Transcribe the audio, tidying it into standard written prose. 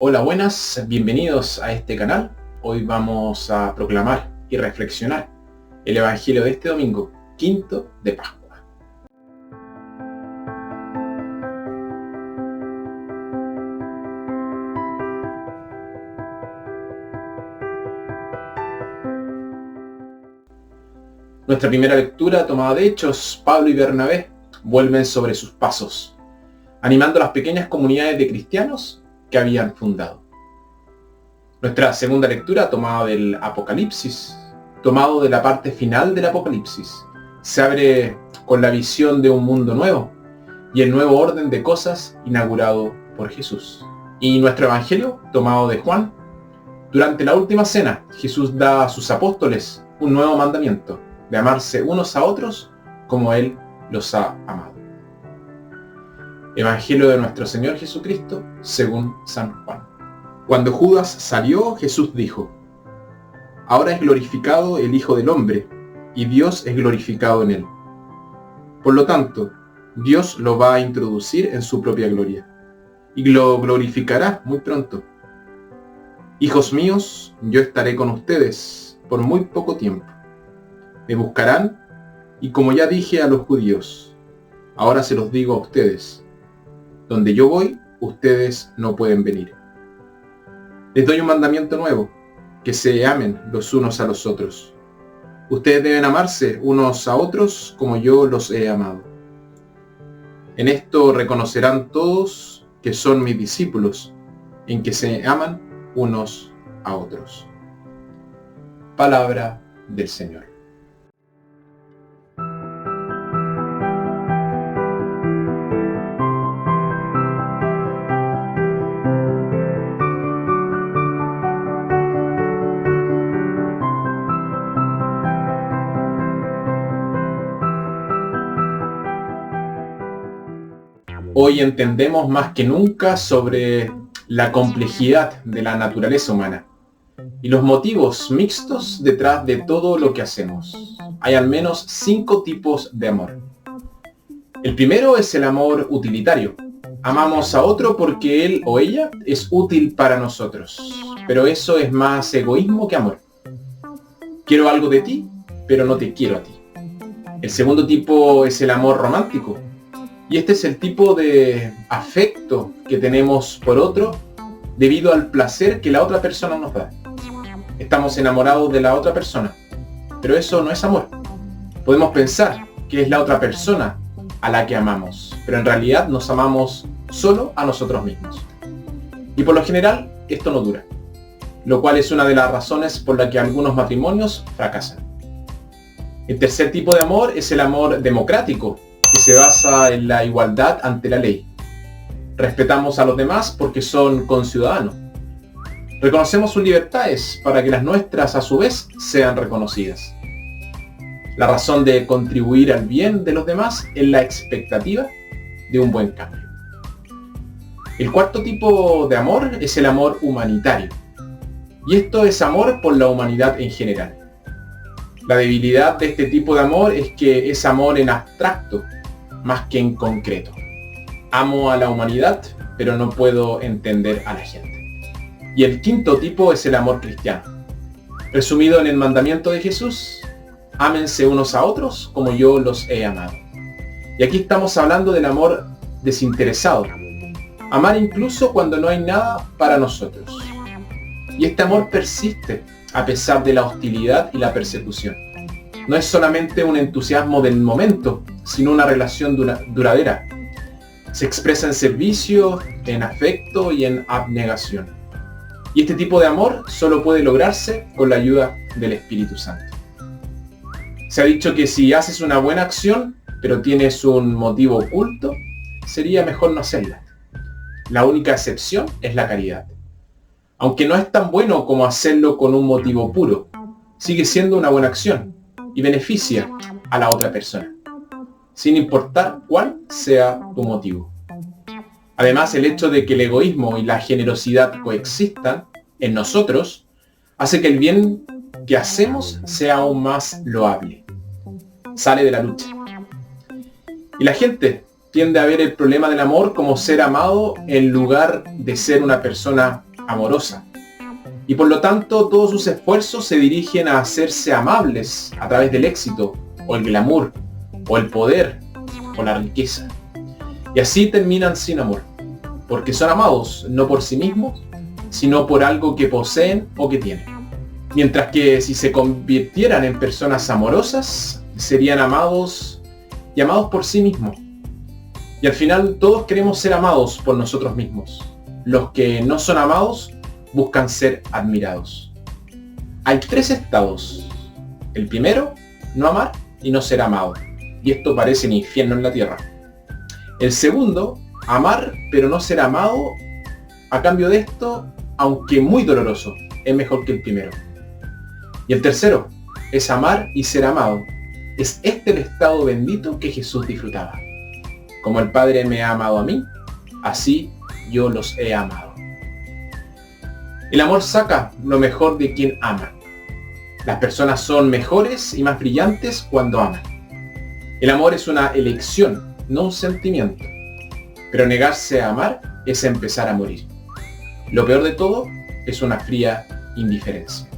Hola, buenas, bienvenidos a este canal. Hoy vamos a proclamar y reflexionar el Evangelio de este domingo, quinto de Pascua. Nuestra primera lectura, tomada de Hechos, Pablo y Bernabé vuelven sobre sus pasos, animando a las pequeñas comunidades de cristianos que habían fundado. Nuestra segunda lectura, tomada del Apocalipsis, tomado de la parte final del Apocalipsis, se abre con la visión de un mundo nuevo y el nuevo orden de cosas inaugurado por Jesús. Y nuestro Evangelio, tomado de Juan, durante la última cena, Jesús da a sus apóstoles un nuevo mandamiento, de amarse unos a otros como Él los ha amado. Evangelio de nuestro Señor Jesucristo, según San Juan. Cuando Judas salió, Jesús dijo: Ahora es glorificado el Hijo del Hombre, y Dios es glorificado en él. Por lo tanto, Dios lo va a introducir en su propia gloria, y lo glorificará muy pronto. Hijos míos, yo estaré con ustedes por muy poco tiempo. Me buscarán, y como ya dije a los judíos, ahora se los digo a ustedes: donde yo voy, ustedes no pueden venir. Les doy un mandamiento nuevo, que se amen los unos a los otros. Ustedes deben amarse unos a otros como yo los he amado. En esto reconocerán todos que son mis discípulos, en que se aman unos a otros. Palabra del Señor. Hoy entendemos más que nunca sobre la complejidad de la naturaleza humana y los motivos mixtos detrás de todo lo que hacemos. Hay al menos 5 tipos de amor. El primero es el amor utilitario. Amamos a otro porque él o ella es útil para nosotros, pero eso es más egoísmo que amor. Quiero algo de ti, pero no te quiero a ti. El segundo tipo es el amor romántico. Y este es el tipo de afecto que tenemos por otro debido al placer que la otra persona nos da. Estamos enamorados de la otra persona, pero eso no es amor. Podemos pensar que es la otra persona a la que amamos, pero en realidad nos amamos solo a nosotros mismos. Y por lo general esto no dura, lo cual es una de las razones por la que algunos matrimonios fracasan. El tercer tipo de amor es el amor democrático, que se basa en la igualdad ante la ley. Respetamos a los demás porque son conciudadanos. Reconocemos sus libertades para que las nuestras a su vez sean reconocidas. La razón de contribuir al bien de los demás es la expectativa de un buen cambio. El cuarto tipo de amor es el amor humanitario. Y esto es amor por la humanidad en general. La debilidad de este tipo de amor es que es amor en abstracto, más que en concreto. Amo a la humanidad, pero no puedo entender a la gente. Y el quinto tipo es el amor cristiano. Resumido en el mandamiento de Jesús: ámense unos a otros como yo los he amado. Y aquí estamos hablando del amor desinteresado. Amar incluso cuando no hay nada para nosotros. Y este amor persiste a pesar de la hostilidad y la persecución. No es solamente un entusiasmo del momento, sino una relación duradera. Se expresa en servicio, en afecto y en abnegación. Y este tipo de amor solo puede lograrse con la ayuda del Espíritu Santo. Se ha dicho que si haces una buena acción, pero tienes un motivo oculto, sería mejor no hacerla. La única excepción es la caridad. Aunque no es tan bueno como hacerlo con un motivo puro, sigue siendo una buena acción y beneficia a la otra persona, sin importar cuál sea tu motivo. Además, el hecho de que el egoísmo y la generosidad coexistan en nosotros hace que el bien que hacemos sea aún más loable. Sale de la lucha. Y la gente tiende a ver el problema del amor como ser amado en lugar de ser una persona amorosa. Y por lo tanto todos sus esfuerzos se dirigen a hacerse amables a través del éxito, o el glamour, o el poder, o la riqueza. Y así terminan sin amor, porque son amados no por sí mismos, sino por algo que poseen o que tienen. Mientras que si se convirtieran en personas amorosas, serían amados y amados por sí mismos. Y al final todos queremos ser amados por nosotros mismos. Los que no son amados buscan ser admirados. Hay 3 estados. El primero, no amar y no ser amado. Y esto parece un infierno en la tierra. El segundo, amar pero no ser amado. A cambio de esto, aunque muy doloroso, es mejor que el primero. Y el tercero, es amar y ser amado. Es este el estado bendito que Jesús disfrutaba. Como el Padre me ha amado a mí, así yo los he amado. El amor saca lo mejor de quien ama. Las personas son mejores y más brillantes cuando aman. El amor es una elección, no un sentimiento. Pero negarse a amar es empezar a morir. Lo peor de todo es una fría indiferencia.